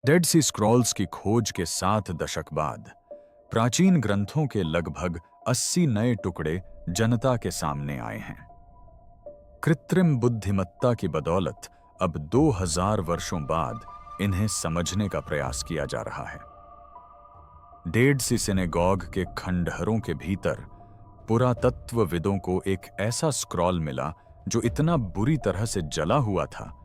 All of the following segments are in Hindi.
डेड सी स्क्रॉल्स की खोज के 7 दशक बाद प्राचीन ग्रंथों के लगभग 80 नए टुकड़े जनता के सामने आए हैं। कृत्रिम बुद्धिमत्ता की बदौलत अब 2000 वर्षों बाद इन्हें समझने का प्रयास किया जा रहा है। डेड सी सिनेगॉग के खंडहरों के भीतर पुरातत्वविदों को एक ऐसा स्क्रॉल मिला जो इतना बुरी तरह से जला हुआ था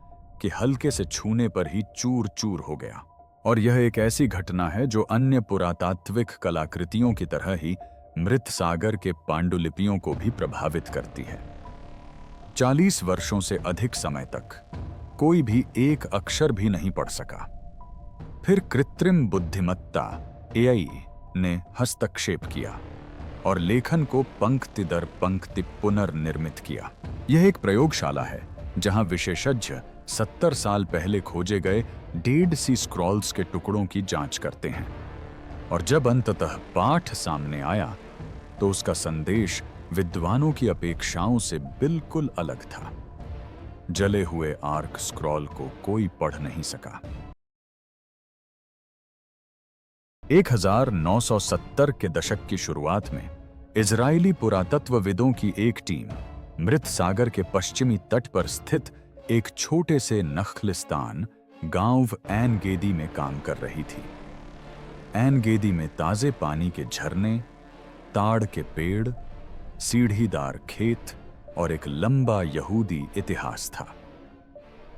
कि हल्के से छूने पर ही चूर चूर हो गया। और यह एक ऐसी घटना है जो अन्य पुरातात्विक कलाकृतियों की तरह ही मृत सागर के पांडुलिपियों को भी प्रभावित करती है। 40 वर्षों से अधिक समय तक कोई भी एक अक्षर भी नहीं पढ़ सका। फिर कृत्रिम बुद्धिमत्ता एआई ने हस्तक्षेप किया और लेखन को पंक्ति दर पंक्ति पुनर्निर्मित किया। यह एक प्रयोगशाला है जहां विशेषज्ञ 70 साल पहले खोजे गए डेड सी स्क्रॉल्स के टुकड़ों की जांच करते हैं। और जब अंततः पाठ सामने आया तो उसका संदेश विद्वानों की अपेक्षाओं से बिल्कुल अलग था। जले हुए आर्क स्क्रॉल को कोई पढ़ नहीं सका। 1970 के दशक की शुरुआत में इजरायली पुरातत्वविदों की एक टीम मृत सागर के पश्चिमी तट पर स्थित एक छोटे से नखलिस्तान गांव एन गेदी में काम कर रही थी। एन गेदी में ताजे पानी के झरने, ताड़ के पेड़, सीढ़ीदार खेत और एक लंबा यहूदी इतिहास था।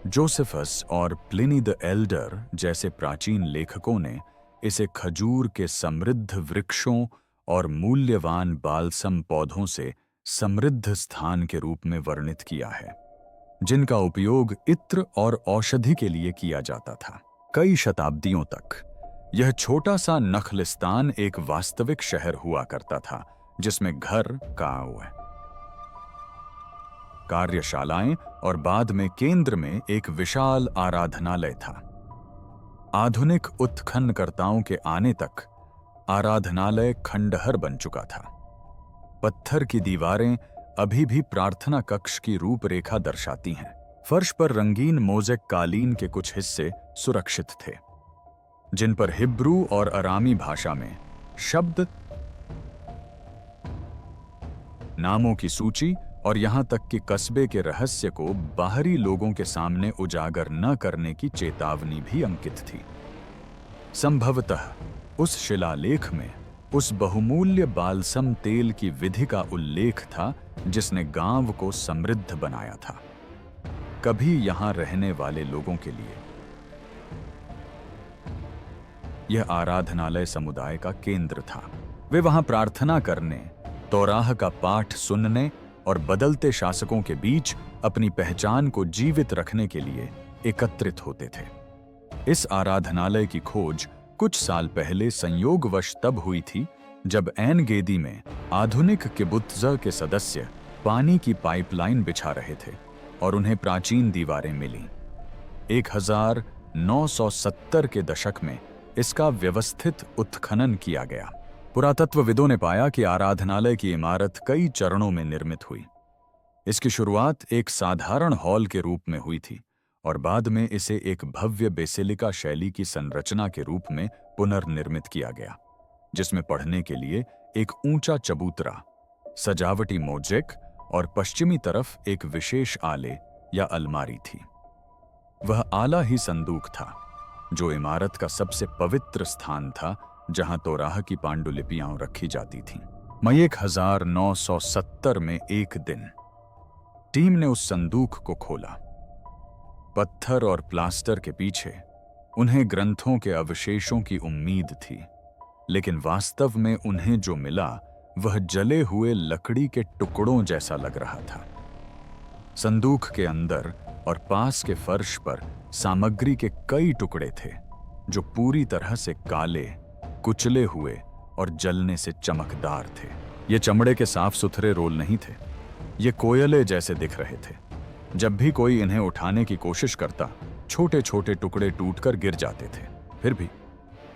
जोसेफस और प्लिनी द एल्डर जैसे प्राचीन लेखकों ने इसे खजूर के समृद्ध वृक्षों और मूल्यवान बालसम पौधों से समृद्ध स्थान के रूप में वर्णित किया है, जिनका उपयोग इत्र और औषधि के लिए किया जाता था। कई शताब्दियों तक यह छोटा सा नखलिस्तान एक वास्तविक शहर हुआ करता था, जिसमें घर, कार्यशालाएं और बाद में केंद्र में एक विशाल आराधनालय था। आधुनिक उत्खननकर्ताओं के आने तक आराधनालय खंडहर बन चुका था। पत्थर की दीवारें अभी भी प्रार्थना कक्ष की रूपरेखा दर्शाती हैं। फर्श पर रंगीन मोज़ेक कालीन के कुछ हिस्से सुरक्षित थे, जिन पर हिब्रू और अरामी भाषा में शब्द, नामों की सूची और यहां तक कि कस्बे के रहस्य को बाहरी लोगों के सामने उजागर न करने की चेतावनी भी अंकित थी। संभवतः उस शिलालेख में उस बहुमूल्य बालसम तेल की विधि का उल्लेख था जिसने गांव को समृद्ध बनाया था, कभी यहां रहने वाले लोगों के लिए। यह आराधनालय समुदाय का केंद्र था। वे वहां प्रार्थना करने, तौराह का पाठ सुनने और बदलते शासकों के बीच अपनी पहचान को जीवित रखने के लिए एकत्रित होते थे। इस आराधनालय की खोज कुछ साल पहले संयोगवश तब हुई थी जब एन गेदी में आधुनिक किबुत्ज़ के सदस्य पानी की पाइपलाइन बिछा रहे थे और उन्हें प्राचीन दीवारें मिलीं। 1970 के दशक में इसका व्यवस्थित उत्खनन किया गया। पुरातत्वविदों ने पाया कि आराधनालय की इमारत कई चरणों में निर्मित हुई। इसकी शुरुआत एक साधारण हॉल के रूप में हुई थी और बाद में इसे एक भव्य बेसिलिका शैली की संरचना के रूप में पुनर्निर्मित किया गया, जिसमें पढ़ने के लिए एक ऊंचा चबूतरा, सजावटी मोज़ेक और पश्चिमी तरफ एक विशेष आले या अलमारी थी। वह आला ही संदूक था जो इमारत का सबसे पवित्र स्थान था, जहां तौराह की पांडुलिपियां रखी जाती थीं। मई 1970 में एक दिन टीम ने उस संदूक को खोला। पत्थर और प्लास्टर के पीछे उन्हें ग्रंथों के अवशेषों की उम्मीद थी, लेकिन वास्तव में उन्हें जो मिला वह जले हुए लकड़ी के टुकड़ों जैसा लग रहा था। संदूक के अंदर और पास के फर्श पर सामग्री के कई टुकड़े थे जो पूरी तरह से काले, कुचले हुए और जलने से चमकदार थे। ये चमड़े के साफ सुथरे रोल नहीं थे, ये कोयले जैसे दिख रहे थे। जब भी कोई इन्हें उठाने की कोशिश करता, छोटे छोटे टुकड़े टूटकर गिर जाते थे। फिर भी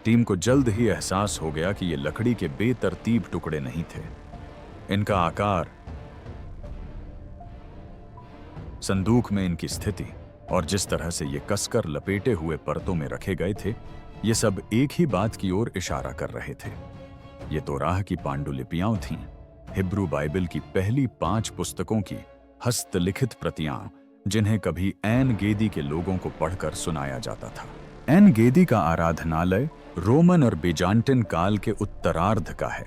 टीम को जल्द ही एहसास हो गया कि ये लकड़ी के बेतरतीब टुकड़े नहीं थे। इनका आकार, संदूक में इनकी स्थिति और जिस तरह से ये कसकर लपेटे हुए परतों में रखे गए थे, ये सब एक ही बात की ओर इशारा कर रहे थे। ये तोराह की पांडुलिपियां थीं, हिब्रू बाइबल की पहली 5 पुस्तकों की हस्तलिखित प्रतियां, जिन्हें कभी एन गेदी के लोगों को पढ़कर सुनाया जाता था। एन गेदी का आराधनालय रोमन और बीजांटिन काल के उत्तरार्ध का है।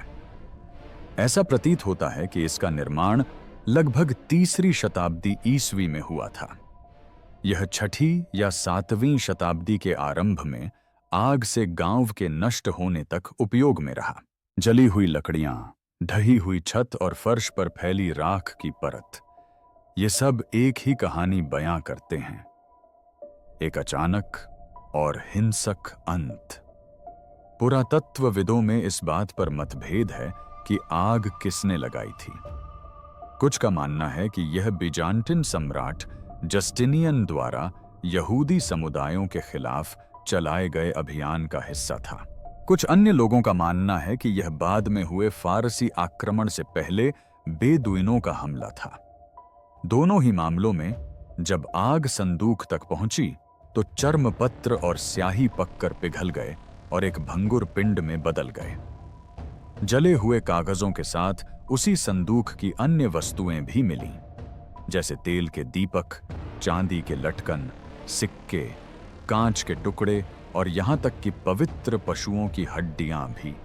ऐसा प्रतीत होता है कि इसका निर्माण लगभग 3री शताब्दी ईस्वी में हुआ था। यह 6ठी या 7वीं शताब्दी के आरंभ में आग से गांव के नष्ट होने तक उपयोग में रहा। जली हुई लकड़ियां, ढही हुई छत और फर्श पर फैली राख की परत, ये सब एक ही कहानी बयां करते हैं, एक अचानक और हिंसक अंत। पुरातत्वविदों में इस बात पर मतभेद है कि आग किसने लगाई थी। कुछ का मानना है कि यह बीजांटिन सम्राट जस्टिनियन द्वारा यहूदी समुदायों के खिलाफ चलाए गए अभियान का हिस्सा था। कुछ अन्य लोगों का मानना है कि यह बाद में हुए फारसी आक्रमण से पहले बेदुइनों का हमला था। दोनों ही मामलों में जब आग संदूक तक पहुंची तो चर्मपत्र और स्याही पककर पिघल गए और एक भंगुर पिंड में बदल गए। जले हुए कागजों के साथ उसी संदूक की अन्य वस्तुएं भी मिलीं, जैसे तेल के दीपक, चांदी के लटकन, सिक्के, कांच के टुकड़े और यहां तक कि पवित्र पशुओं की हड्डियां भी,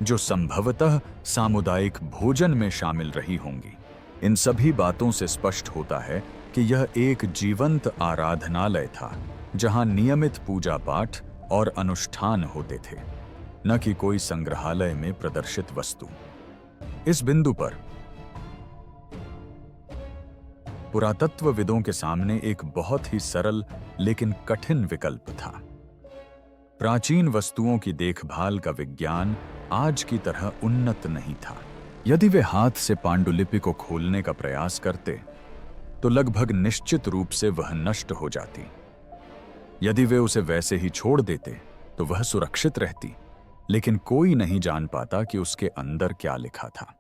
जो संभवतः सामुदायिक भोजन में शामिल रही होंगी। इन सभी बातों से स्पष्ट होता है कि यह एक जीवंत आराधनालय था, जहां नियमित पूजा पाठ और अनुष्ठान होते थे, न कि कोई संग्रहालय में प्रदर्शित वस्तु। इस बिंदु पर पुरातत्वविदों के सामने एक बहुत ही सरल लेकिन कठिन विकल्प था। प्राचीन वस्तुओं की देखभाल का विज्ञान आज की तरह उन्नत नहीं था। यदि वे हाथ से पांडुलिपि को खोलने का प्रयास करते तो लगभग निश्चित रूप से वह नष्ट हो जाती। यदि वे उसे वैसे ही छोड़ देते तो वह सुरक्षित रहती, लेकिन कोई नहीं जान पाता कि उसके अंदर क्या लिखा था।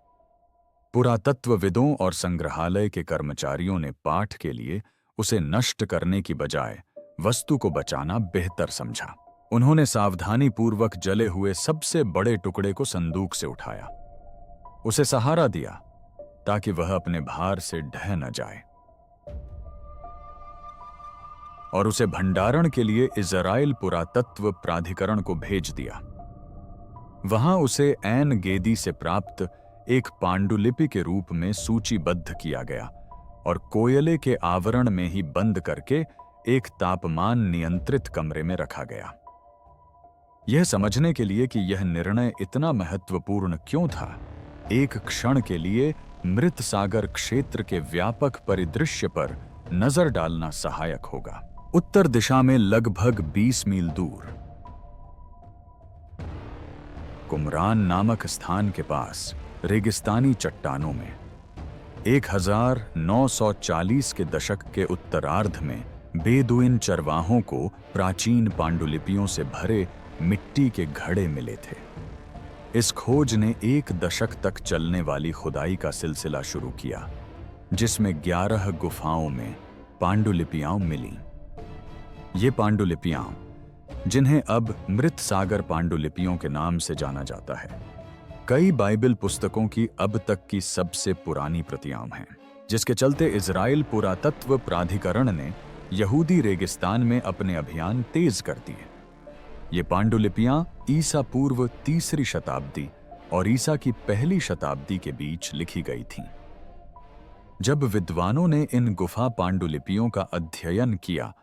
पुरातत्वविदों और संग्रहालय के कर्मचारियों ने पाठ के लिए उसे नष्ट करने की बजाय वस्तु को बचाना बेहतर समझा। उन्होंने सावधानीपूर्वक जले हुए सबसे बड़े टुकड़े को संदूक से उठाया, उसे सहारा दिया ताकि वह अपने भार से ढह न जाए, और उसे भंडारण के लिए इज़राइल पुरातत्व प्राधिकरण को भेज दिया। वहां उसे एन गेदी से प्राप्त एक पांडुलिपि के रूप में सूचीबद्ध किया गया और कोयले के आवरण में ही बंद करके एक तापमान नियंत्रित कमरे में रखा गया। यह समझने के लिए कि यह निर्णय इतना महत्वपूर्ण क्यों था, एक क्षण के लिए मृत सागर क्षेत्र के व्यापक परिदृश्य पर नजर डालना सहायक होगा। उत्तर दिशा में लगभग 20 मील दूर कुमरान नामक स्थान के पास रेगिस्तानी चट्टानों में 1940 के दशक के उत्तरार्ध में बेदुइन चरवाहों को प्राचीन पांडुलिपियों से भरे मिट्टी के घड़े मिले थे। इस खोज ने 1 दशक तक चलने वाली खुदाई का सिलसिला शुरू किया, जिसमें 11 गुफाओं में पांडुलिपियां मिलीं। ये पांडुलिपियां, जिन्हें अब मृत सागर पांडुलिपियों के नाम से जाना जाता है, कई बाइबल पुस्तकों की अब तक की सबसे पुरानी प्रतियां हैं, जिसके चलते इज़राइल पुरातत्व प्राधिकरण ने यहूदी रेगिस्तान में अपने अभियान तेज कर दिए। ये पांडुलिपियां ईसा पूर्व 3री शताब्दी और ईसा की 1ली शताब्दी के बीच लिखी गई थीं। जब विद्वानों ने इन गुफा पांडुलिपियों का अध्ययन किया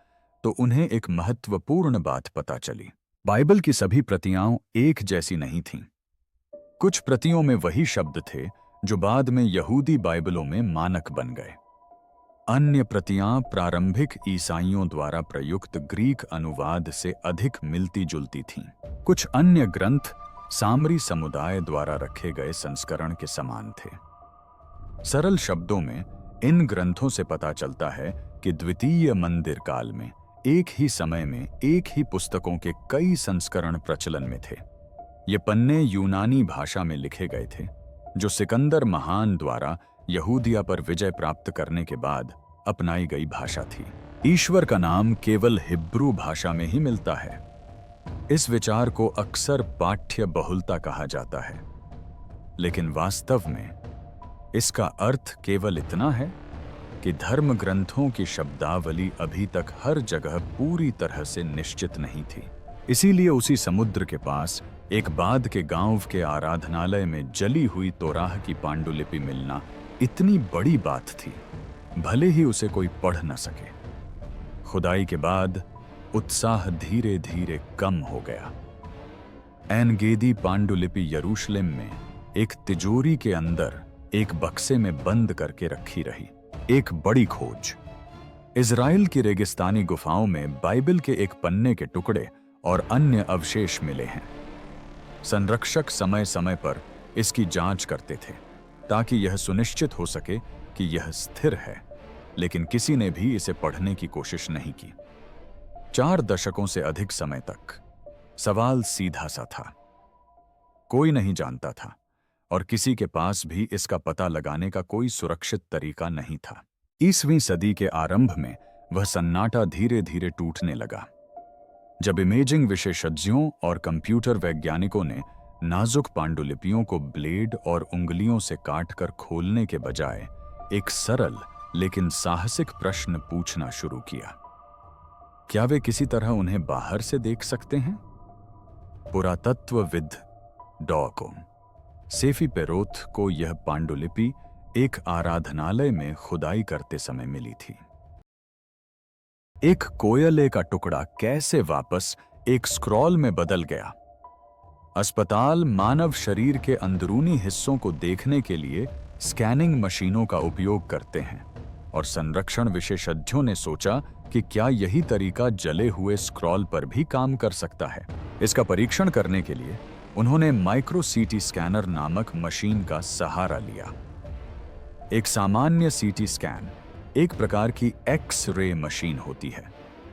तो उन्हें एक महत्वपूर्ण बात पता चली। बाइबल की सभी प्रतियां एक जैसी नहीं थीं। कुछ प्रतियों में वही शब्द थे जो बाद में यहूदी बाइबलों में मानक बन गए। अन्य प्रतियां प्रारंभिक ईसाइयों द्वारा प्रयुक्त ग्रीक अनुवाद से अधिक मिलती जुलती थीं। कुछ अन्य ग्रंथ सामरी समुदाय द्वारा रखे गए संस्करण के समान थे। सरल शब्दों में इन ग्रंथों से पता चलता है कि द्वितीय मंदिर काल में एक ही समय में एक ही पुस्तकों के कई संस्करण प्रचलन में थे। ये पन्ने यूनानी भाषा में लिखे गए थे, जो सिकंदर महान द्वारा यहूदिया पर विजय प्राप्त करने के बाद अपनाई गई भाषा थी। ईश्वर का नाम केवल हिब्रू भाषा में ही मिलता है। इस विचार को अक्सर पाठ्य बहुलता कहा जाता है, लेकिन वास्तव में इसका अर्थ केवल इतना है कि धर्म ग्रंथों की शब्दावली अभी तक हर जगह पूरी तरह से निश्चित नहीं थी। इसीलिए उसी समुद्र के पास एक बाद के गांव के आराधनालय में जली हुई तोराह की पांडुलिपि मिलना इतनी बड़ी बात थी, भले ही उसे कोई पढ़ न सके। खुदाई के बाद उत्साह धीरे धीरे कम हो गया। एन गेदी पांडुलिपि यरूशलेम में एक तिजोरी के अंदर एक बक्से में बंद करके रखी रही। एक बड़ी खोज। इज़राइल की रेगिस्तानी गुफाओं में बाइबल के एक पन्ने के टुकड़े और अन्य अवशेष मिले हैं। संरक्षक समय समय पर इसकी जांच करते थे ताकि यह सुनिश्चित हो सके कि यह स्थिर है, लेकिन किसी ने भी इसे पढ़ने की कोशिश नहीं की। 4 दशकों से अधिक समय तक सवाल सीधा सा था। कोई नहीं जानता था और किसी के पास भी इसका पता लगाने का कोई सुरक्षित तरीका नहीं था। 20वीं सदी के आरंभ में वह सन्नाटा धीरे धीरे टूटने लगा, जब इमेजिंग विशेषज्ञों और कंप्यूटर वैज्ञानिकों ने नाजुक पांडुलिपियों को ब्लेड और उंगलियों से काटकर खोलने के बजाय एक सरल लेकिन साहसिक प्रश्न पूछना शुरू किया। क्या वे किसी तरह उन्हें बाहर से देख सकते हैं? पुरातत्वविद डॉ. सेफी पेरोथ को यह पांडुलिपि एक आराधनालय में खुदाई करते समय मिली थी। एक कोयले का टुकड़ा कैसे वापस एक स्क्रॉल में बदल गया? अस्पताल मानव शरीर के अंदरूनी हिस्सों को देखने के लिए स्कैनिंग मशीनों का उपयोग करते हैं, और संरक्षण विशेषज्ञों ने सोचा कि क्या यही तरीका जले हुए स्क्रॉल पर भी काम कर सकता है। इसका परीक्षण करने के लिए उन्होंने माइक्रो सीटी स्कैनर नामक मशीन का सहारा लिया। एक सामान्य सीटी स्कैन एक प्रकार की एक्स-रे मशीन होती है,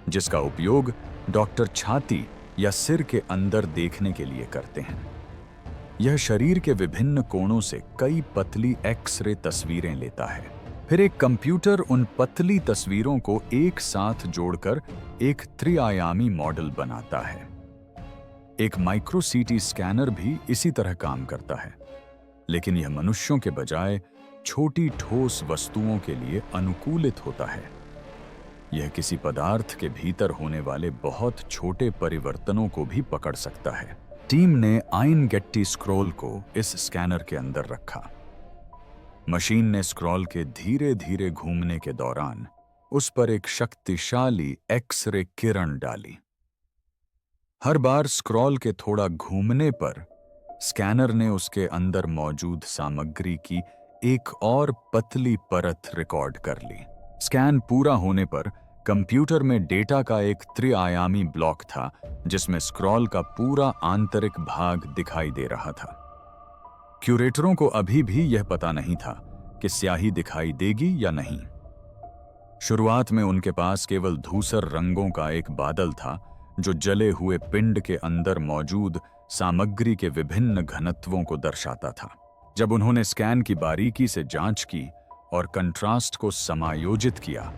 जिसका उपयोग डॉक्टर छाती या सिर के अंदर देखने के लिए करते हैं। यह शरीर के विभिन्न कोणों से कई पतली एक्स-रे तस्वीरें लेता है। फिर एक कंप्यूटर उन पतली तस्वीरों को एक साथ जोड़कर एक त्रिआयामी मॉडल बनाता है। एक माइक्रो सीटी स्कैनर भी इसी तरह काम करता है, लेकिन यह मनुष्यों के बजाय छोटी ठोस वस्तुओं के लिए अनुकूलित होता है। यह किसी पदार्थ के भीतर होने वाले बहुत छोटे परिवर्तनों को भी पकड़ सकता है। टीम ने आइन गेट्टी स्क्रॉल को इस स्कैनर के अंदर रखा। मशीन ने स्क्रॉल के धीरे धीरे घूमने के दौरान उस पर एक शक्तिशाली एक्स-रे किरण डाली। हर बार स्क्रॉल के थोड़ा घूमने पर स्कैनर ने उसके अंदर मौजूद सामग्री की एक और पतली परत रिकॉर्ड कर ली। स्कैन पूरा होने पर कंप्यूटर में डेटा का एक त्रिआयामी ब्लॉक था, जिसमें स्क्रॉल का पूरा आंतरिक भाग दिखाई दे रहा था। क्यूरेटरों को अभी भी यह पता नहीं था कि स्याही दिखाई देगी या नहीं। शुरुआत में उनके पास केवल धूसर रंगों का एक बादल था, जो जले हुए पिंड के अंदर मौजूद सामग्री के विभिन्न घनत्वों को दर्शाता था। जब उन्होंने स्कैन की बारीकी से जांच की और कंट्रास्ट को समायोजित किया,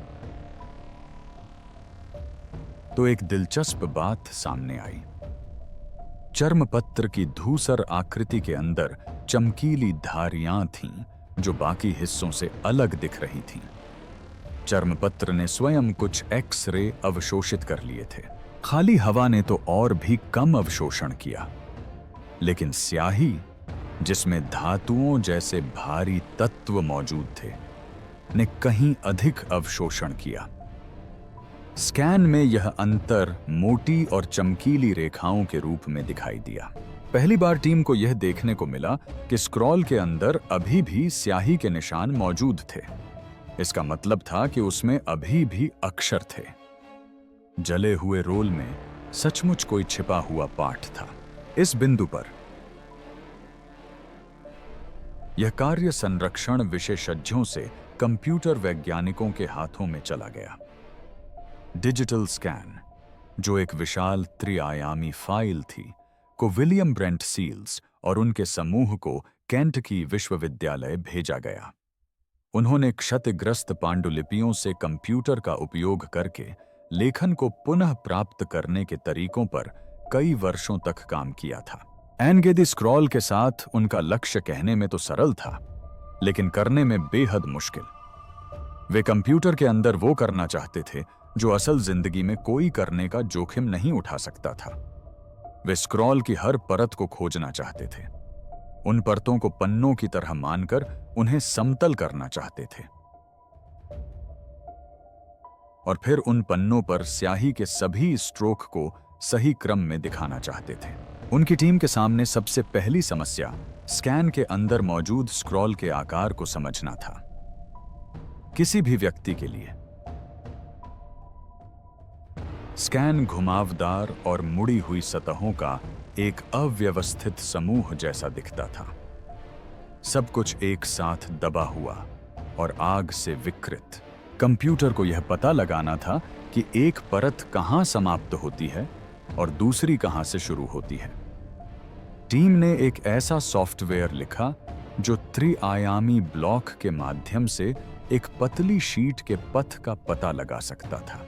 तो एक दिलचस्प बात सामने आई। चर्मपत्र की धूसर आकृति के अंदर चमकीली धारियां थीं, जो बाकी हिस्सों से अलग दिख रही थीं। चर्मपत्र ने स्वयं कुछ एक्स-रे अवशोषित कर लिए थे। खाली हवा ने तो और भी कम अवशोषण किया, लेकिन स्याही, जिसमें धातुओं जैसे भारी तत्व मौजूद थे, ने कहीं अधिक अवशोषण किया। स्कैन में यह अंतर मोटी और चमकीली रेखाओं के रूप में दिखाई दिया। पहली बार टीम को यह देखने को मिला कि स्क्रॉल के अंदर अभी भी स्याही के निशान मौजूद थे। इसका मतलब था कि उसमें अभी भी अक्षर थे। जले हुए रोल में सचमुच कोई छिपा हुआ पाठ था। इस बिंदु पर यह कार्य संरक्षण विशेषज्ञों से कंप्यूटर वैज्ञानिकों के हाथों में चला गया। डिजिटल स्कैन, जो एक विशाल त्रिआयामी फाइल थी, को विलियम ब्रेंट सील्स और उनके समूह को केंटकी विश्वविद्यालय भेजा गया। उन्होंने क्षतिग्रस्त पांडुलिपियों से कंप्यूटर का उपयोग करके लेखन को पुनः प्राप्त करने के तरीकों पर कई वर्षों तक काम किया था। एनगेदी स्क्रॉल के साथ उनका लक्ष्य कहने में तो सरल था, लेकिन करने में बेहद मुश्किल। वे कंप्यूटर के अंदर वो करना चाहते थे जो असल जिंदगी में कोई करने का जोखिम नहीं उठा सकता था। वे स्क्रॉल की हर परत को खोजना चाहते थे, उन परतों को पन्नों की तरह मानकर उन्हें समतल करना चाहते थे, और फिर उन पन्नों पर स्याही के सभी स्ट्रोक को सही क्रम में दिखाना चाहते थे। उनकी टीम के सामने सबसे पहली समस्या स्कैन के अंदर मौजूद स्क्रॉल के आकार को समझना था। किसी भी व्यक्ति के लिए स्कैन घुमावदार और मुड़ी हुई सतहों का एक अव्यवस्थित समूह जैसा दिखता था। सब कुछ एक साथ दबा हुआ और आग से विकृत। कंप्यूटर को यह पता लगाना था कि एक परत कहां समाप्त होती है और दूसरी कहां से शुरू होती है। टीम ने एक ऐसा सॉफ्टवेयर लिखा जो त्रिआयामी ब्लॉक के माध्यम से एक पतली शीट के पथ का पता लगा सकता था,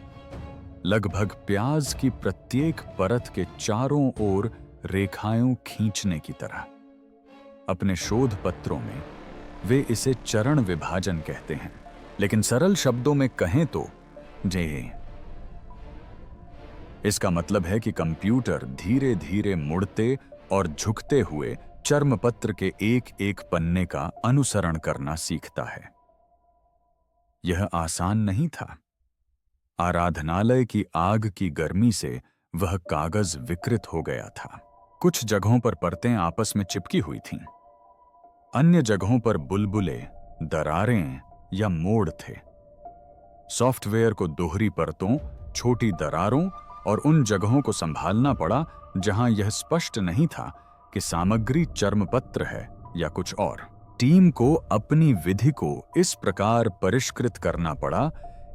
लगभग प्याज की प्रत्येक परत के चारों ओर रेखाएं खींचने की तरह। अपने शोध पत्रों में वे इसे चरण विभाजन कहते हैं, लेकिन सरल शब्दों में कहें तो इसका मतलब है कि कंप्यूटर धीरे धीरे मुड़ते और झुकते हुए चर्मपत्र के एक एक पन्ने का अनुसरण करना सीखता है। यह आसान नहीं था। आराधनालय की आग की गर्मी से वह कागज विकृत हो गया था। कुछ जगहों पर परतें आपस में चिपकी हुई थीं, अन्य जगहों पर बुलबुले, दरारें या मोड़ थे। सॉफ्टवेयर को दोहरी परतों, छोटी दरारों और उन जगहों को संभालना पड़ा जहां यह स्पष्ट नहीं था कि सामग्री चर्मपत्र है या कुछ और। टीम को अपनी विधि को इस प्रकार परिष्कृत करना पड़ा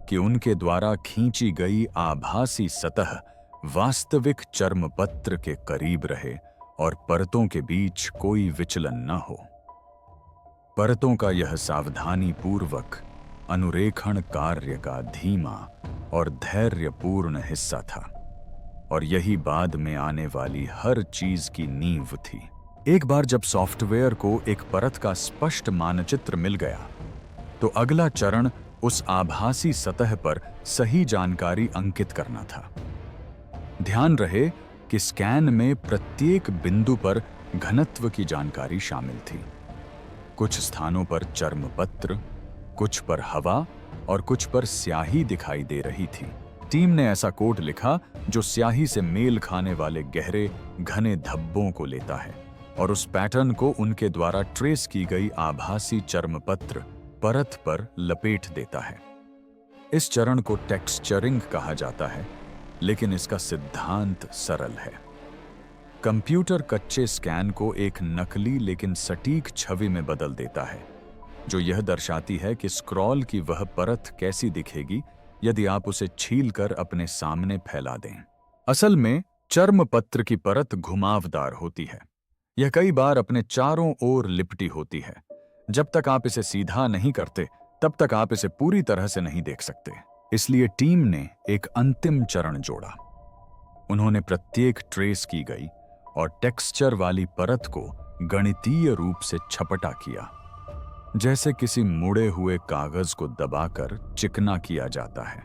कि उनके द्वारा खींची गई आभासी सतह वास्तविक चर्मपत्र के करीब रहे और परतों के बीच कोई विचलन न हो। परतों का यह सावधानी पूर्वक अनुरेखण कार्य का धीमा और धैर्यपूर्ण हिस्सा था, और यही बाद में आने वाली हर चीज की नींव थी। एक बार जब सॉफ्टवेयर को एक परत का स्पष्ट मानचित्र मिल गया, तो अगला चरण उस आभासी सतह पर सही जानकारी अंकित करना था। ध्यान रहे कि स्कैन में प्रत्येक बिंदु पर घनत्व की जानकारी शामिल थी। कुछ स्थानों पर चर्मपत्र, कुछ पर हवा और कुछ पर स्याही दिखाई दे रही थी। टीम ने ऐसा कोड लिखा जो स्याही से मेल खाने वाले गहरे घने धब्बों को लेता है और उस पैटर्न को उनके द्वारा ट्रेस की गई आभासी चर्मपत्र परत पर लपेट देता है। इस चरण को टेक्सचरिंग कहा जाता है, लेकिन इसका सिद्धांत सरल है। कंप्यूटर कच्चे स्कैन को एक नकली लेकिन सटीक छवि में बदल देता है, जो यह दर्शाती है कि स्क्रॉल की वह परत कैसी दिखेगी यदि आप उसे छीलकर अपने सामने फैला दें। असल में चर्मपत्र की परत घुमावदार होती है। यह कई बार अपने चारों ओर लिपटी होती है। जब तक आप इसे सीधा नहीं करते, तब तक आप इसे पूरी तरह से नहीं देख सकते। इसलिए टीम ने एक अंतिम चरण जोड़ा। उन्होंने प्रत्येक ट्रेस की गई और टेक्सचर वाली परत को गणितीय रूप से छपटा किया, जैसे किसी मुड़े हुए कागज को दबाकर चिकना किया जाता है।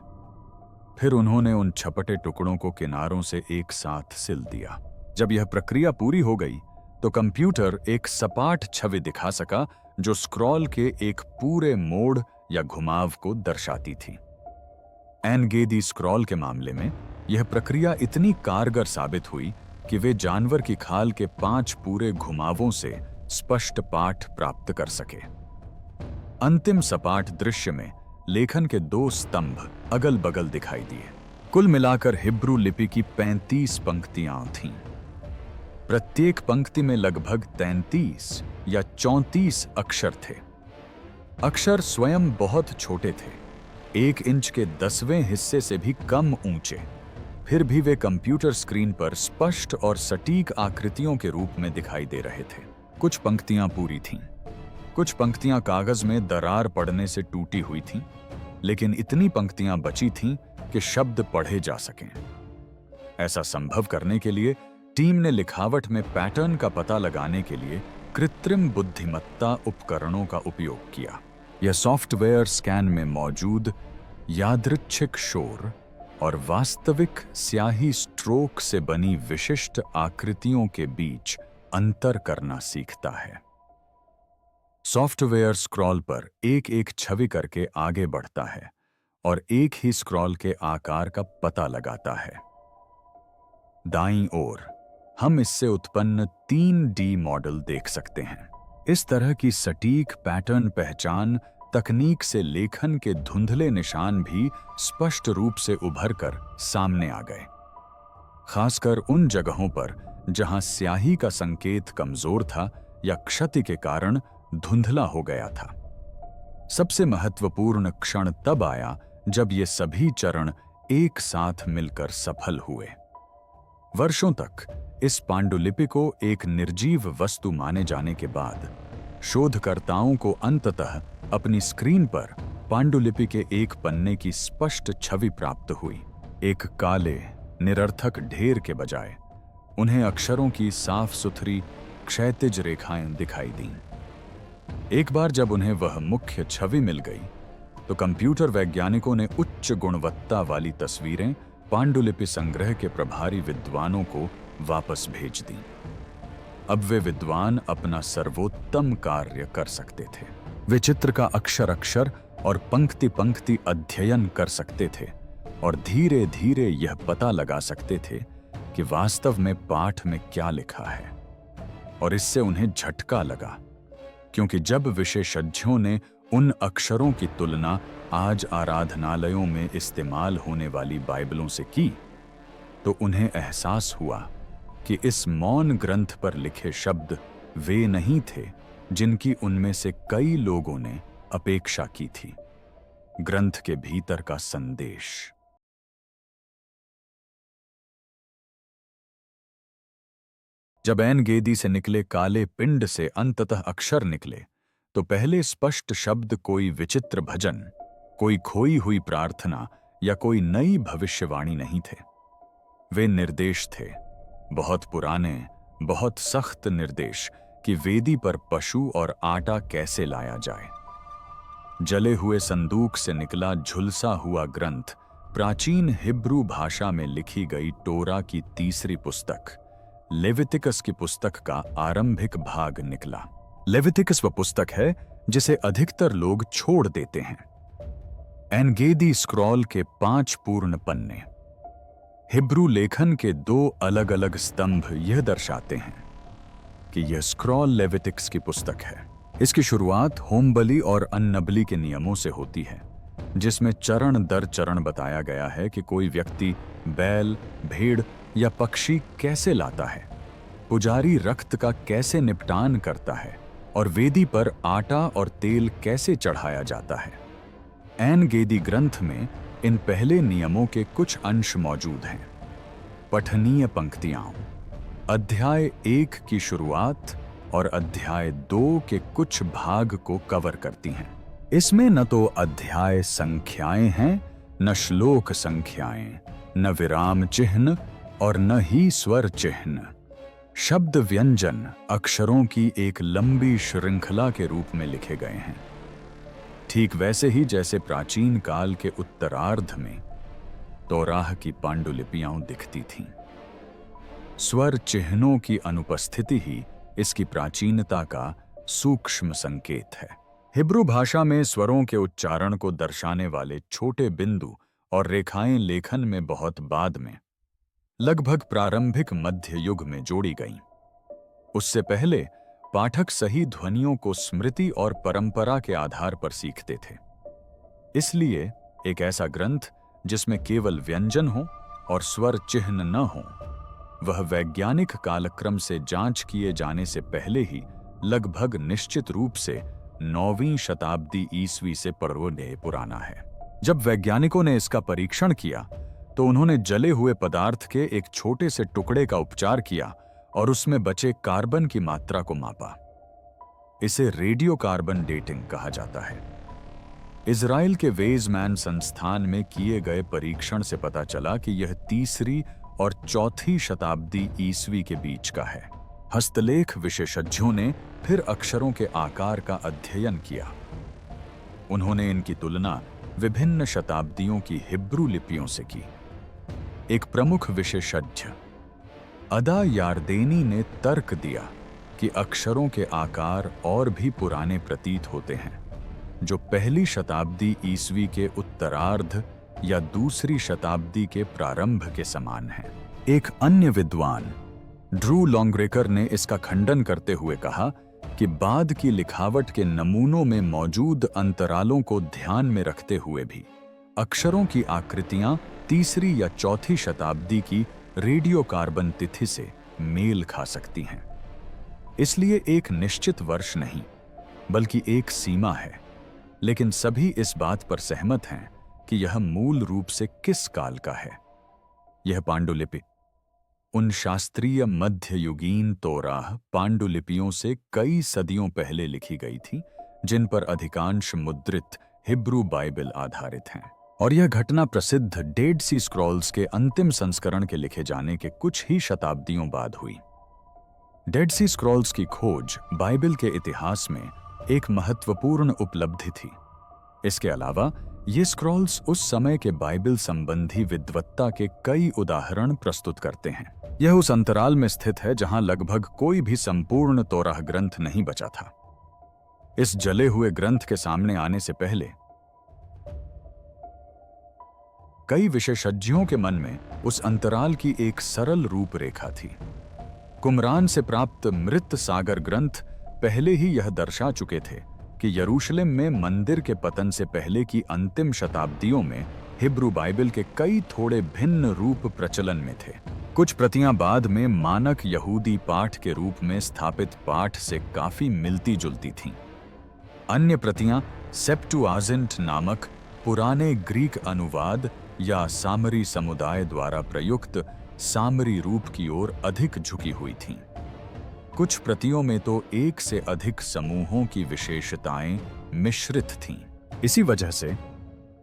फिर उन्होंने उन छपटे टुकड़ों को किनारों से एक साथ सिल दिया। जब यह प्रक्रिया पूरी हो गई, तो कंप्यूटर एक सपाट छवि दिखा सका जो स्क्रॉल के एक पूरे मोड़ या घुमाव को दर्शाती थी। एनगेदी स्क्रॉल के मामले में यह प्रक्रिया इतनी कारगर साबित हुई कि वे जानवर की खाल के 5 पूरे घुमावों से स्पष्ट पाठ प्राप्त कर सके। अंतिम सपाट दृश्य में लेखन के 2 स्तंभ अगल बगल दिखाई दिए। कुल मिलाकर हिब्रू लिपि की 35 पंक्तियां थीं। प्रत्येक पंक्ति में लगभग 33 या 34 अक्षर थे। अक्षर स्वयं बहुत छोटे थे, 1 इंच के 10वें हिस्से से भी कम ऊंचे। फिर भी वे कंप्यूटर स्क्रीन पर स्पष्ट और सटीक आकृतियों के रूप में दिखाई दे रहे थे। कुछ पंक्तियां पूरी थीं, कुछ पंक्तियां कागज में दरार पड़ने से टूटी हुई थीं, लेकिन इतनी पंक्तियां बची थीं कि शब्द पढ़े जा सकें। ऐसा संभव करने के लिए टीम ने लिखावट में पैटर्न का पता लगाने के लिए कृत्रिम बुद्धिमत्ता उपकरणों का उपयोग किया। यह सॉफ्टवेयर स्कैन में मौजूद यादृच्छिक शोर और वास्तविक स्याही स्ट्रोक से बनी विशिष्ट आकृतियों के बीच अंतर करना सीखता है। सॉफ्टवेयर स्क्रॉल पर एक एक छवि करके आगे बढ़ता है और एक ही स्क्रॉल के आकार का पता लगाता है। दाईं ओर हम इससे उत्पन्न 3D मॉडल देख सकते हैं। इस तरह की सटीक पैटर्न पहचान तकनीक से लेखन के धुंधले निशान भी स्पष्ट रूप से उभर कर सामने आ गए, खासकर उन जगहों पर जहां स्याही का संकेत कमजोर था या क्षति के कारण धुंधला हो गया था। सबसे महत्वपूर्ण क्षण तब आया जब ये सभी चरण एक साथ मिलकर सफल हुए। वर्षों तक इस पांडुलिपि को एक निर्जीव वस्तु माने जाने के बाद शोधकर्ताओं को अंततः अपनी स्क्रीन पर पांडुलिपि के एक पन्ने की स्पष्ट छवि प्राप्त हुई। एक काले, निरर्थक ढेर के बजाय उन्हें अक्षरों की साफ सुथरी क्षैतिज रेखाएं दिखाई दीं। एक बार जब उन्हें वह मुख्य छवि मिल गई, तो कंप्यूटर वैज्ञानिकों ने उच्च गुणवत्ता वाली तस्वीरें पांडुलिपि संग्रह के प्रभारी विद्वानों को वापस भेज दी। अब वे विद्वान अपना सर्वोत्तम कार्य कर सकते थे। वे चित्र का अक्षर अक्षर और पंक्ति पंक्ति अध्ययन कर सकते थे और धीरे धीरे यह पता लगा सकते थे कि वास्तव में पाठ में क्या लिखा है। और इससे उन्हें झटका लगा, क्योंकि जब विशेषज्ञों ने उन अक्षरों की तुलना आज आराधनालयों में इस्तेमाल होने वाली बाइबलों से की, तो उन्हें एहसास हुआ कि इस मौन ग्रंथ पर लिखे शब्द वे नहीं थे जिनकी उनमें से कई लोगों ने अपेक्षा की थी। ग्रंथ के भीतर का संदेश। जब एन गेदी से निकले काले पिंड से अंततः अक्षर निकले, तो पहले स्पष्ट शब्द कोई विचित्र भजन, कोई खोई हुई प्रार्थना या कोई नई भविष्यवाणी नहीं थे। वे निर्देश थे, बहुत पुराने, बहुत सख्त निर्देश कि वेदी पर पशु और आटा कैसे लाया जाए। जले हुए संदूक से निकला झुलसा हुआ ग्रंथ प्राचीन हिब्रू भाषा में लिखी गई टोरा की तीसरी पुस्तक लेवितिकस की पुस्तक का आरंभिक भाग निकला। लेवितिकस वह पुस्तक है जिसे अधिकतर लोग छोड़ देते हैं। एनगेदी स्क्रॉल के 5 पूर्ण पन्ने, हिब्रू लेखन के 2 अलग अलग स्तंभ यह दर्शाते हैं कि यह स्क्रॉल लेविटिक्स की पुस्तक है। इसकी शुरुआत होम बलि और अन्नबलि के नियमों से होती है, जिसमें चरण दर चरण बताया गया है कि कोई व्यक्ति बैल, भेड़ या पक्षी कैसे लाता है, पुजारी रक्त का कैसे निपटान करता है और वेदी पर आटा और तेल कैसे चढ़ाया जाता है। एन गेदी ग्रंथ में इन पहले नियमों के कुछ अंश मौजूद हैं। पठनीय पंक्तियां अध्याय 1 की शुरुआत और अध्याय 2 के कुछ भाग को कवर करती हैं। इसमें न तो अध्याय संख्याएं हैं, न श्लोक संख्याएं, न विराम चिन्ह और न ही स्वर चिन्ह। शब्द व्यंजन अक्षरों की एक लंबी श्रृंखला के रूप में लिखे गए हैं, ठीक वैसे ही जैसे प्राचीन काल के उत्तरार्ध में तौराह की पांडुलिपियां दिखती थीं। स्वर चिन्हों की अनुपस्थिति ही इसकी प्राचीनता का सूक्ष्म संकेत है। हिब्रू भाषा में स्वरों के उच्चारण को दर्शाने वाले छोटे बिंदु और रेखाएं लेखन में बहुत बाद में, लगभग प्रारंभिक मध्य युग में जोड़ी गईं। उससे पहले पाठक सही ध्वनियों को स्मृति और परंपरा के आधार पर सीखते थे। इसलिए एक ऐसा ग्रंथ जिसमें केवल व्यंजन हो और स्वर चिन्ह न हो, वह वैज्ञानिक कालक्रम से जांच किए जाने से पहले ही लगभग निश्चित रूप से 9वीं शताब्दी ईस्वी से पुराना है। जब वैज्ञानिकों ने इसका परीक्षण किया, तो उन्होंने जले हुए पदार्थ के एक छोटे से टुकड़े का उपचार किया और उसमें बचे कार्बन की मात्रा को मापा। इसे रेडियोकार्बन डेटिंग कहा जाता है। इजराइल के वेजमैन संस्थान में किए गए परीक्षण से पता चला कि यह 3री और 4थी शताब्दी ईस्वी के बीच का है। हस्तलेख विशेषज्ञों ने फिर अक्षरों के आकार का अध्ययन किया। उन्होंने इनकी तुलना विभिन्न शताब्दियों की हिब्रू लिपियों से की। एक प्रमुख विशेषज्ञ अदा यारदेनी ने तर्क दिया कि अक्षरों के आकार और भी पुराने प्रतीत होते हैं, जो पहली शताब्दी ईस्वी के उत्तरार्ध या 2री शताब्दी के प्रारंभ के समान हैं। एक अन्य विद्वान ड्रू लॉन्ग्रेकर ने इसका खंडन करते हुए कहा कि बाद की लिखावट के नमूनों में मौजूद अंतरालों को ध्यान में रखते हुए भी अक्षरों की आकृतियां 3री या 4थी शताब्दी की रेडियोकार्बन तिथि से मेल खा सकती हैं। इसलिए एक निश्चित वर्ष नहीं, बल्कि एक सीमा है, लेकिन सभी इस बात पर सहमत हैं कि यह मूल रूप से किस काल का है। यह पांडुलिपि उन शास्त्रीय मध्ययुगीन तोराह पांडुलिपियों से कई सदियों पहले लिखी गई थी, जिन पर अधिकांश मुद्रित हिब्रू बाइबल आधारित हैं। और यह घटना प्रसिद्ध डेड सी स्क्रॉल्स के अंतिम संस्करण के लिखे जाने के कुछ ही शताब्दियों बाद हुई। डेड सी स्क्रॉल्स की खोज बाइबल के इतिहास में एक महत्वपूर्ण उपलब्धि थी। इसके अलावा ये स्क्रॉल्स उस समय के बाइबल संबंधी विद्वत्ता के कई उदाहरण प्रस्तुत करते हैं। यह उस अंतराल में स्थित है जहां लगभग कोई भी संपूर्ण तोराह ग्रंथ नहीं बचा था। इस जले हुए ग्रंथ के सामने आने से पहले कई विशेषज्ञों के मन में उस अंतराल की एक सरल रूपरेखा थी। कुमरान से प्राप्त मृत सागर ग्रंथ पहले ही यह दर्शा चुके थे कि यरूशलेम में मंदिर के पतन से पहले की अंतिम शताब्दियों में हिब्रू बाइबल के कई थोड़े भिन्न रूप प्रचलन में थे। कुछ प्रतियां बाद में मानक यहूदी पाठ के रूप में स्थापित पाठ से काफी मिलती जुलती थीं। अन्य प्रतियां सेप्टुआजिंट नामक पुराने ग्रीक अनुवाद या सामरी समुदाय द्वारा प्रयुक्त सामरी रूप की ओर अधिक झुकी हुई थीं। कुछ प्रतियों में तो एक से अधिक समूहों की विशेषताएं मिश्रित थीं। इसी वजह से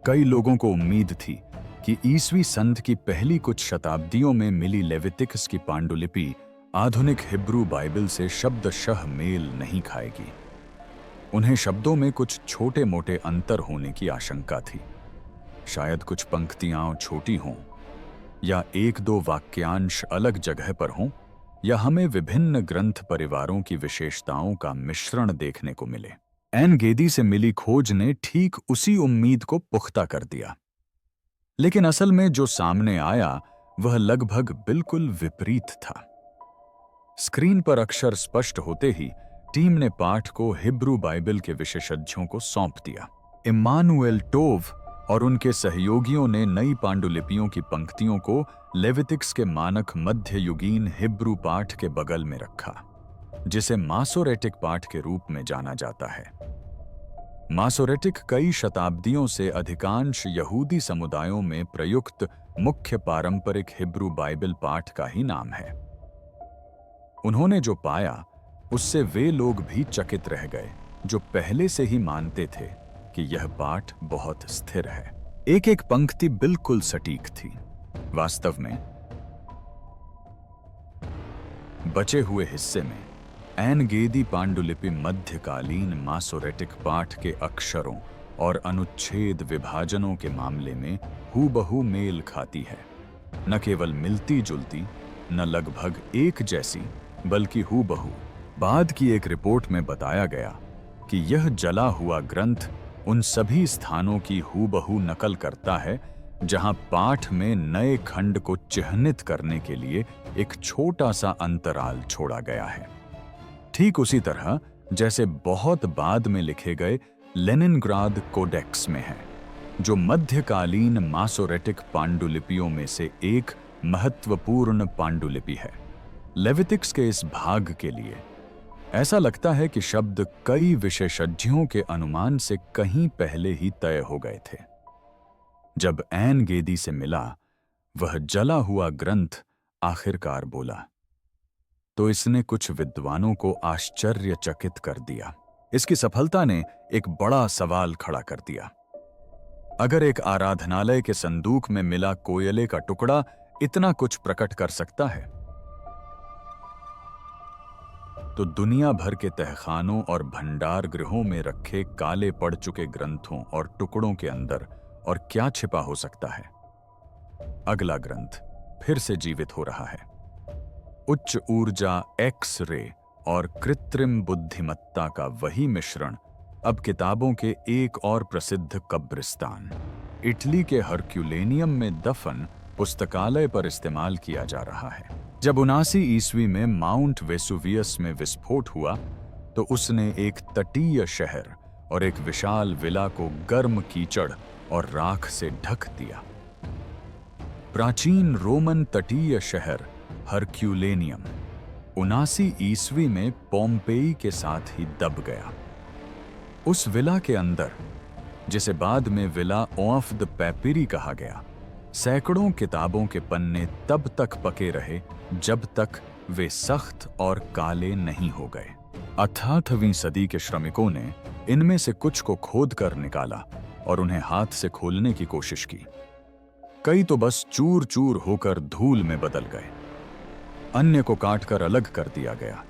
कई लोगों को उम्मीद थी कि ईस्वी संध की पहली कुछ शताब्दियों में मिली लेवितिकस की पांडुलिपि आधुनिक हिब्रू बाइबल से शब्दशः मेल नहीं खाएगी। उन्हें शब्दों में कुछ छोटे मोटे अंतर होने की आशंका थी। शायद कुछ पंक्तियां छोटी हों, या एक दो वाक्यांश अलग जगह पर हों, या हमें विभिन्न ग्रंथ परिवारों की विशेषताओं का मिश्रण देखने को मिले। एन गेदी से मिली खोज ने ठीक उसी उम्मीद को पुख्ता कर दिया। लेकिन असल में जो सामने आया वह लगभग बिल्कुल विपरीत था। स्क्रीन पर अक्षर स्पष्ट होते ही टीम ने पाठ को हिब्रू बाइबल के विशेषज्ञों को सौंप दिया। इम्मानुएल टोव और उनके सहयोगियों ने नई पांडुलिपियों की पंक्तियों को लेवितिक्स के मानक मध्ययुगीन हिब्रू पाठ के बगल में रखा, जिसे मासोरेटिक पाठ के रूप में जाना जाता है। मासोरेटिक कई शताब्दियों से अधिकांश यहूदी समुदायों में प्रयुक्त मुख्य पारंपरिक हिब्रू बाइबल पाठ का ही नाम है। उन्होंने जो पाया उससे वे लोग भी चकित रह गए जो पहले से ही मानते थे कि यह पाठ बहुत स्थिर है। एक एक पंक्ति बिल्कुल सटीक थी। वास्तव में बचे हुए हिस्से में एन गेदी पांडुलिपि मध्यकालीन मासोरेटिक पाठ के अक्षरों और अनुच्छेद विभाजनों के मामले में हूबहू मेल खाती है। न केवल मिलती जुलती, न लगभग एक जैसी, बल्कि हूबहू। बाद की एक रिपोर्ट में बताया गया कि यह जला हुआ ग्रंथ उन सभी स्थानों की हूबहू नकल करता है जहां पाठ में नए खंड को चिह्नित करने के लिए एक छोटा सा अंतराल छोड़ा गया है। ठीक उसी तरह जैसे बहुत बाद में लिखे गए लेनिनग्राद कोडेक्स में है, जो मध्यकालीन मासोरेटिक पांडुलिपियों में से एक महत्वपूर्ण पांडुलिपि है। लेवितिक्स के इस भाग के लिए ऐसा लगता है कि शब्द कई विशेषज्ञों के अनुमान से कहीं पहले ही तय हो गए थे। जब एन गेदी से मिला वह जला हुआ ग्रंथ आखिरकार बोला, तो इसने कुछ विद्वानों को आश्चर्यचकित कर दिया। इसकी सफलता ने एक बड़ा सवाल खड़ा कर दिया। अगर एक आराधनालय के संदूक में मिला कोयले का टुकड़ा इतना कुछ प्रकट कर सकता है, तो दुनिया भर के तहखानों और भंडार गृहों में रखे काले पड़ चुके ग्रंथों और टुकड़ों के अंदर और क्या छिपा हो सकता है? अगला ग्रंथ फिर से जीवित हो रहा है। उच्च ऊर्जा, एक्स रे और कृत्रिम बुद्धिमत्ता का वही मिश्रण अब किताबों के एक और प्रसिद्ध कब्रिस्तान, इटली के हरक्यूलेनियम में दफन पुस्तकालय पर इस्तेमाल किया जा रहा है। जब 79 ईस्वी में माउंट वेसुवियस में विस्फोट हुआ तो उसने एक तटीय शहर और एक विशाल विला को गर्म कीचड़ और राख से ढक दिया। प्राचीन रोमन तटीय शहर हरक्यूलेनियम 79 ईस्वी में पोम्पेई के साथ ही दब गया। उस विला के अंदर, जिसे बाद में विला ऑफ द पैपिरी कहा गया, सैकड़ों किताबों के पन्ने तब तक पके रहे जब तक वे सख्त और काले नहीं हो गए। 18वीं सदी के श्रमिकों ने इनमें से कुछ को खोद कर निकाला और उन्हें हाथ से खोलने की कोशिश की। कई तो बस चूर चूर होकर धूल में बदल गए, अन्य को काटकर अलग कर दिया गया,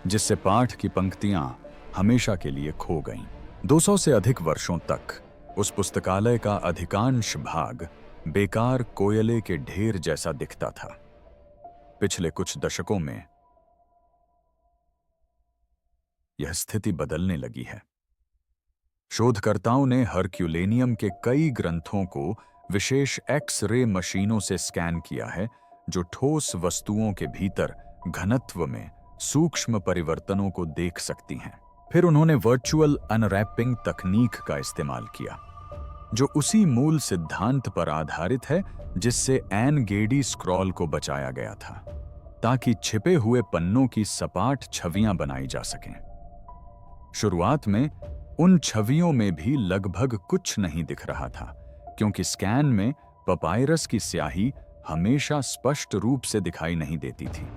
जिससे पाठ की पंक्तियां हमेशा के लिए खो गईं। 200 से अधिक वर्षों तक उस पुस्तकालय का अधिकांश भाग बेकार कोयले के ढेर जैसा दिखता था। पिछले कुछ दशकों में यह स्थिति बदलने लगी है। शोधकर्ताओं ने हरक्यूलेनियम के कई ग्रंथों को विशेष एक्स-रे मशीनों से स्कैन किया है, जो ठोस वस्तुओं के भीतर घनत्व में सूक्ष्म परिवर्तनों को देख सकती हैं। फिर उन्होंने वर्चुअल अनरैपिंग तकनीक का इस्तेमाल किया, जो उसी मूल सिद्धांत पर आधारित है जिससे एन गेडी स्क्रॉल को बचाया गया था, ताकि छिपे हुए पन्नों की सपाट छवियां बनाई जा सकें। शुरुआत में उन छवियों में भी लगभग कुछ नहीं दिख रहा था, क्योंकि स्कैन में पपायरस की स्याही हमेशा स्पष्ट रूप से दिखाई नहीं देती थी।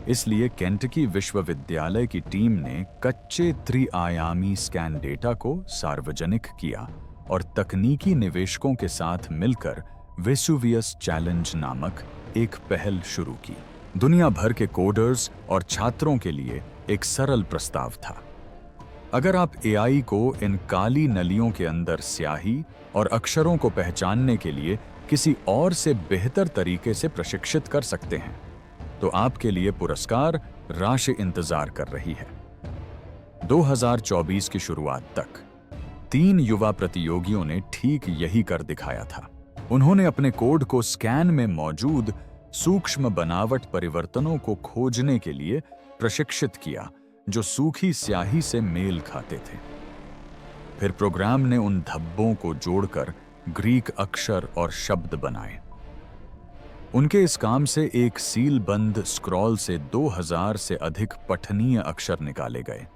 इसलिए केंटकी विश्वविद्यालय की टीम ने कच्चे त्रिआयामी स्कैन डेटा को सार्वजनिक किया और तकनीकी निवेशकों के साथ मिलकर वेसुवियस चैलेंज नामक एक पहल शुरू की। दुनिया भर के कोडर्स और छात्रों के लिए एक सरल प्रस्ताव था। अगर आप एआई को इन काली नलियों के अंदर स्याही और अक्षरों को पहचानने के लिए किसी और से बेहतर तरीके से प्रशिक्षित कर सकते हैं, तो आपके लिए पुरस्कार राशि इंतजार कर रही है। 2024 की शुरुआत तक 3 युवा प्रतियोगियों ने ठीक यही कर दिखाया था। उन्होंने अपने कोड को स्कैन में मौजूद सूक्ष्म बनावट परिवर्तनों को खोजने के लिए प्रशिक्षित किया, जो सूखी स्याही से मेल खाते थे। फिर प्रोग्राम ने उन धब्बों को जोड़कर ग्रीक अक्षर और शब्द बनाए। उनके इस काम से एक सीलबंद स्क्रॉल से 2000 से अधिक पठनीय अक्षर निकाले गए,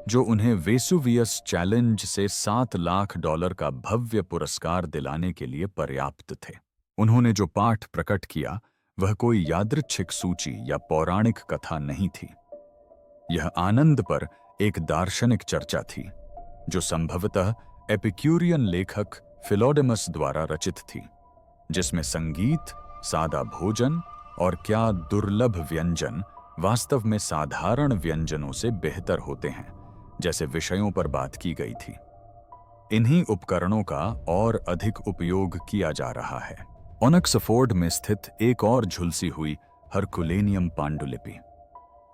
जो उन्हें वेसुवियस चैलेंज से $7 लाख का भव्य पुरस्कार दिलाने के लिए पर्याप्त थे। उन्होंने जो पाठ प्रकट किया वह कोई यादृच्छिक सूची या पौराणिक कथा नहीं थी। यह आनंद पर एक दार्शनिक चर्चा थी, जो संभवतः एपिक्यूरियन लेखक फिलोडेमस द्वारा रचित थी, जिसमें संगीत, सादा भोजन और क्या दुर्लभ व्यंजन वास्तव में साधारण व्यंजनों से बेहतर होते हैं, जैसे विषयों पर बात की गई थी। इन्हीं उपकरणों का और अधिक उपयोग किया जा रहा है। ऑनक्सफोर्ड में स्थित एक और झुलसी हुई हरकुलेनियम पांडुलिपि,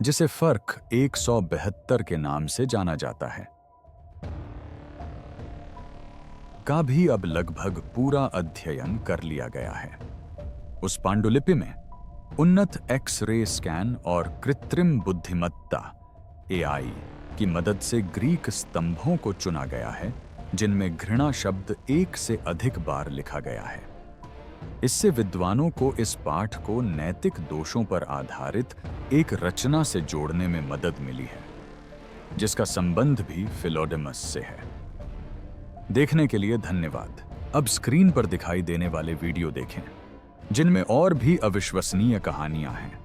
जिसे फर्क 172 के नाम से जाना जाता है, का भी अब लगभग पूरा अध्ययन कर लिया गया है। उस पांडुलिपि में उन्नत एक्स-रे स्कैन और कृत्रिम बुद्धिमत्ता एआई की मदद से ग्रीक स्तंभों को चुना गया है, जिनमें घृणा शब्द 1 से अधिक बार लिखा गया है। इससे विद्वानों को इस पाठ को नैतिक दोषों पर आधारित एक रचना से जोड़ने में मदद मिली है, जिसका संबंध भी फिलोडेमस से है। देखने के लिए धन्यवाद। अब स्क्रीन पर दिखाई देने वाले वीडियो देखें, जिनमें और भी अविश्वसनीय कहानियां हैं।